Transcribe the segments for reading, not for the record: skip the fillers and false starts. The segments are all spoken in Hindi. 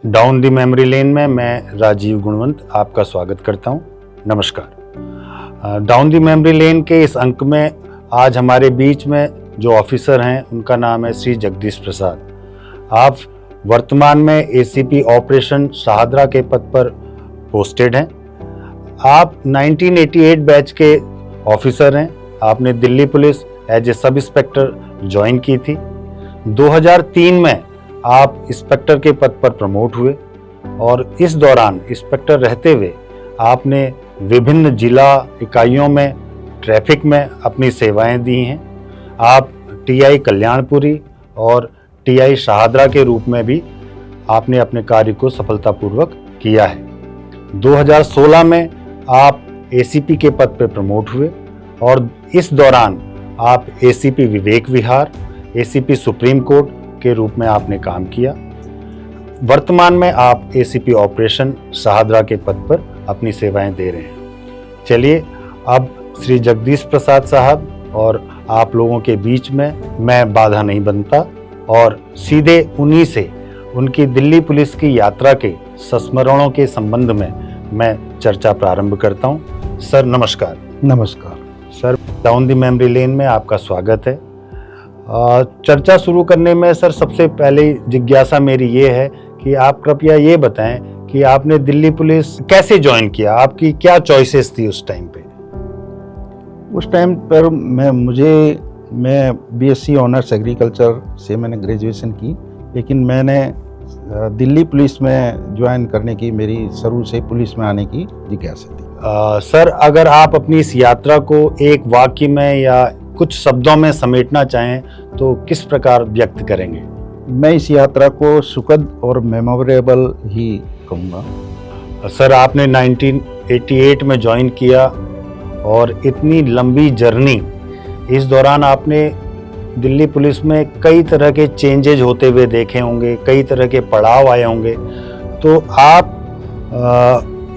डाउन द मेमोरी लेन में मैं राजीव गुणवंत आपका स्वागत करता हूं। नमस्कार। डाउन द मेमोरी लेन के इस अंक में आज हमारे बीच में जो ऑफिसर हैं उनका नाम है श्री जगदीश प्रसाद। आप वर्तमान में एसीपी ऑपरेशन शाहदरा के पद पर पोस्टेड हैं। आप 1988 बैच के ऑफिसर हैं। आपने Delhi police as a sub inspector join की थी। 2003 में आप इंस्पेक्टर के पद पर प्रमोट हुए और इस दौरान इंस्पेक्टर रहते हुए आपने विभिन्न जिला इकाइयों में ट्रैफिक में अपनी सेवाएं दी हैं। आप टीआई कल्याणपुरी और टीआई शाहदरा के रूप में भी आपने अपने कार्य को सफलतापूर्वक किया है। 2016 में आप एसीपी के पद पर प्रमोट हुए और इस दौरान आप ACP Vivek Vihar, ACP supreme court के रूप में आपने काम किया। वर्तमान में आप एसीपी ऑपरेशन शाहदरा के पद पर अपनी सेवाएं दे रहे हैं। चलिए अब श्री जगदीश प्रसाद साहब और आप लोगों के बीच में मैं बाधा नहीं बनता और सीधे उन्हीं से उनकी दिल्ली पुलिस की यात्रा के संस्मरणों के संबंध में मैं चर्चा प्रारंभ करता हूं। सर नमस्कार। नमस्कार sir, down the memory lane में आपका स्वागत है। चर्चा शुरू करने में सर सबसे पहले जिज्ञासा मेरी ये है कि आप कृपया ये बताएं कि आपने दिल्ली पुलिस कैसे ज्वाइन किया, आपकी क्या चॉइसेस थी उस टाइम पे? उस टाइम पर मैं बीएससी ऑनर्स एग्रीकल्चर से मैंने ग्रेजुएशन की, लेकिन मैंने दिल्ली पुलिस में ज्वाइन करने की मेरी शुरू से पुलिस में आने की जिज्ञासा थी। सर अगर आप अपनी इस यात्रा को एक वाक्य में या कुछ शब्दों में समेटना चाहें तो किस प्रकार व्यक्त करेंगे? मैं इस यात्रा को सुखद और मेमोरेबल ही कहूँगा। सर आपने 1988 में ज्वाइन किया और इतनी लंबी जर्नी, इस दौरान आपने दिल्ली पुलिस में कई तरह के चेंजेज होते हुए देखे होंगे, कई तरह के पड़ाव आए होंगे, तो आप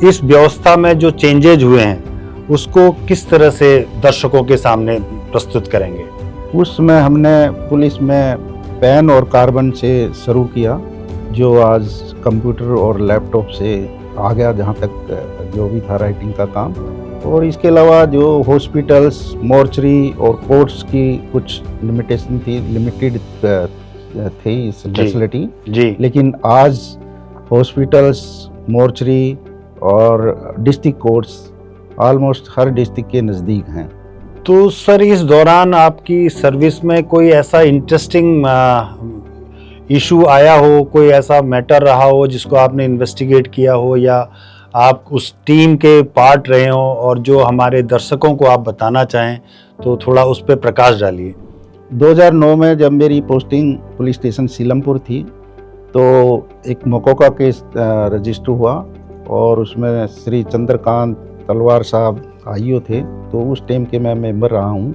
इस व्यवस्था में जो चेंजेज हुए हैं उसको किस तरह से दर्शकों के सामने प्रस्तुत करेंगे? उस समय हमने पुलिस में पेन और कार्बन से शुरू किया, जो आज कंप्यूटर और लैपटॉप से आ गया, जहाँ तक जो भी था राइटिंग का काम। और इसके अलावा जो हॉस्पिटल्स, मॉर्चरी और कोर्ट्स की कुछ लिमिटेशन थी, लिमिटेड थी इस फैसिलिटी जी। लेकिन आज हॉस्पिटल्स, मॉर्चरी और डिस्ट्रिक्ट कोर्ट्स ऑलमोस्ट हर डिस्ट्रिक्ट के नज़दीक हैं। तो सर इस दौरान आपकी सर्विस में कोई ऐसा इंटरेस्टिंग इशू आया हो, कोई ऐसा मैटर रहा हो जिसको आपने इन्वेस्टिगेट किया हो, या आप उस टीम के पार्ट रहे हो और जो हमारे दर्शकों को आप बताना चाहें तो थोड़ा उस पर प्रकाश डालिए। 2009 में जब मेरी पोस्टिंग पुलिस स्टेशन सीलमपुर थी तो एक मकोका केस रजिस्टर हुआ और उसमें श्री चंद्रकांत तलवार साहब आईओ थे, तो उस टाइम के मैं मेंबर रहा हूँ।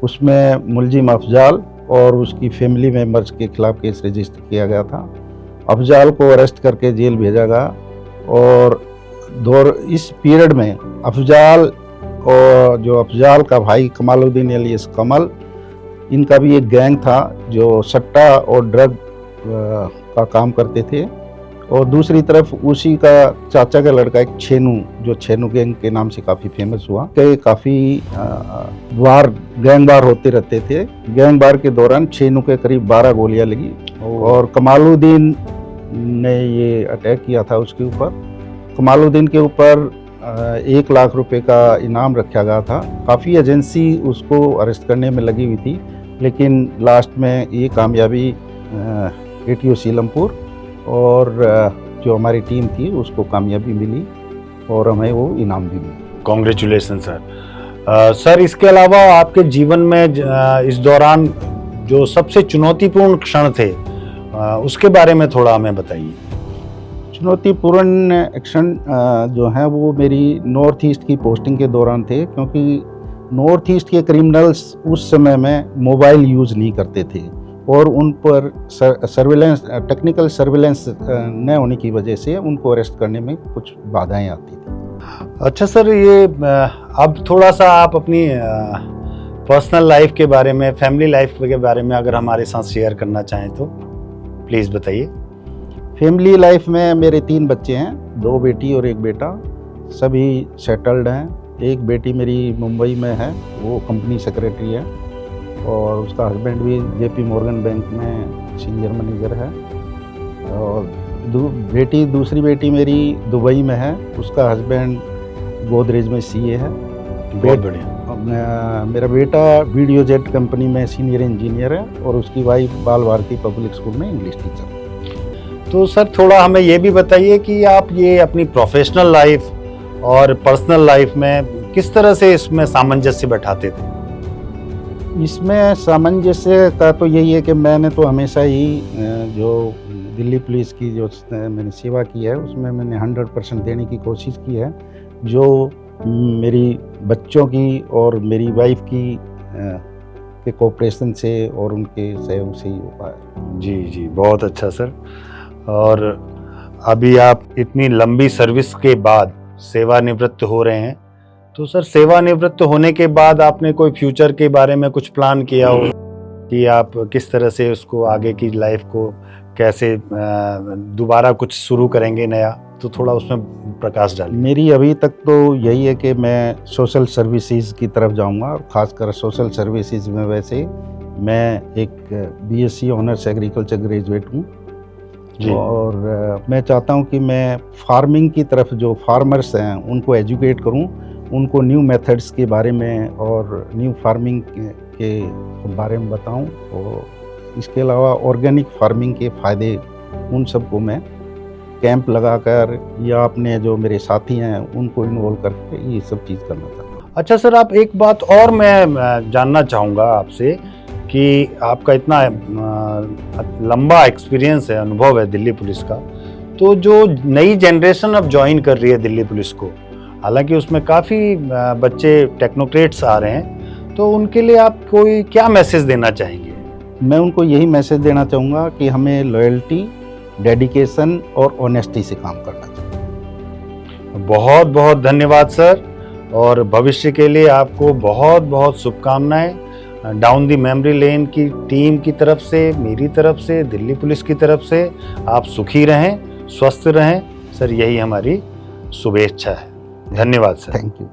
उसमें मुलजिम अफजाल और उसकी फैमिली मेंबर्स के खिलाफ केस रजिस्टर किया गया था। अफजाल को अरेस्ट करके जेल भेजा गया और इस पीरियड में अफजाल का भाई कमालुद्दीन एलियस कमल, इनका भी एक गैंग था जो सट्टा और ड्रग का काम करते थे। और दूसरी तरफ उसी का चाचा का लड़का एक छेनू, जो छेनू गैंग के नाम से काफ़ी फेमस हुआ, कि काफ़ी गैंग वार होते रहते थे। गैंग वार के दौरान छेनू के करीब 12 गोलियां लगी और कमालुद्दीन ने ये अटैक किया था उसके ऊपर। कमालुद्दीन के ऊपर 1 लाख रुपए का इनाम रखा गया था। काफ़ी एजेंसी उसको अरेस्ट करने में लगी हुई थी, लेकिन लास्ट में ये कामयाबी एटीओ सीलमपुर और जो हमारी टीम थी उसको कामयाबी मिली और हमें वो इनाम भी मिला। Congratulation sir. सर इसके अलावा आपके जीवन में इस दौरान जो सबसे चुनौतीपूर्ण क्षण थे उसके बारे में थोड़ा हमें बताइए। चुनौतीपूर्ण क्षण जो है वो मेरी नॉर्थ ईस्ट की पोस्टिंग के दौरान थे, क्योंकि नॉर्थ ईस्ट के क्रिमिनल्स उस समय में मोबाइल यूज़ नहीं करते थे और उन पर टेक्निकल सर्विलेंस न होने की वजह से उनको अरेस्ट करने में कुछ बाधाएं आती थी। अच्छा सर, ये अब थोड़ा सा आप अपनी पर्सनल लाइफ के बारे में, फैमिली लाइफ के बारे में अगर हमारे साथ शेयर करना चाहें तो प्लीज़ बताइए। फैमिली लाइफ में मेरे 3 बच्चे हैं, 2 बेटी और 1 बेटा, सभी सेटल्ड हैं। एक बेटी मेरी मुंबई में है, वो कंपनी सेक्रेटरी है, और उसका हस्बैंड भी JP मॉर्गन बैंक में सीनियर मैनेजर है। और दूसरी बेटी मेरी दुबई में है, उसका हस्बैंड गोदरेज में CA है। बहुत बढ़िया। मेरा बेटा वीडियो जेट कंपनी में सीनियर इंजीनियर है, और उसकी वाइफ बाल भारती पब्लिक स्कूल में इंग्लिश टीचर है। तो सर थोड़ा हमें ये भी बताइए कि आप ये अपनी प्रोफेशनल लाइफ और पर्सनल लाइफ में किस तरह से इसमें सामंजस्य बैठाते थे? इसमें सामंजस्य का तो यही है कि मैंने तो हमेशा ही जो दिल्ली पुलिस की जो मैंने सेवा की है, उसमें मैंने 100% देने की कोशिश की है, जो मेरी बच्चों की और मेरी वाइफ की के कोऑपरेशन से और उनके सहयोग से ही हो पाया। जी जी, बहुत अच्छा सर। और अभी आप इतनी लंबी सर्विस के बाद सेवानिवृत्त हो रहे हैं, तो सर सेवानिवृत्त होने के बाद आपने कोई फ्यूचर के बारे में कुछ प्लान किया हो कि आप किस तरह से उसको आगे की लाइफ को कैसे दोबारा कुछ शुरू करेंगे नया, तो थोड़ा उसमें प्रकाश डालिए। मेरी अभी तक तो यही है कि मैं सोशल सर्विसेज की तरफ जाऊंगा, और ख़ासकर सोशल सर्विसेज में वैसे मैं एक BSc ऑनर्स एग्रीकल्चर ग्रेजुएट हूँ, और मैं चाहता हूँ कि मैं फार्मिंग की तरफ जो फार्मर्स हैं उनको एजुकेट करूँ, उनको न्यू मेथड्स के बारे में और न्यू फार्मिंग के बारे में बताऊँ, और इसके अलावा ऑर्गेनिक फार्मिंग के फ़ायदे उन सबको मैं कैंप लगाकर या अपने जो मेरे साथी हैं उनको इन्वॉल्व करके ये सब चीज़ करना चाहता हूँ। अच्छा सर, आप एक बात और मैं जानना चाहूँगा आपसे कि आपका इतना लंबा एक्सपीरियंस है, अनुभव है दिल्ली पुलिस का, तो जो नई जनरेशन अब ज्वाइन कर रही है दिल्ली पुलिस को, हालांकि उसमें काफ़ी बच्चे टेक्नोक्रेट्स आ रहे हैं, तो उनके लिए आप कोई क्या मैसेज देना चाहेंगे? मैं उनको यही मैसेज देना चाहूँगा कि हमें लॉयल्टी, डेडिकेशन और ऑनेस्टी से काम करना चाहिए। बहुत बहुत धन्यवाद सर, और भविष्य के लिए आपको बहुत बहुत शुभकामनाएं। डाउन द मेमोरी लेन की टीम की तरफ से, मेरी तरफ से, दिल्ली पुलिस की तरफ से आप सुखी रहें, स्वस्थ रहें सर, यही हमारी शुभेच्छा है। धन्यवाद सर। Thank you.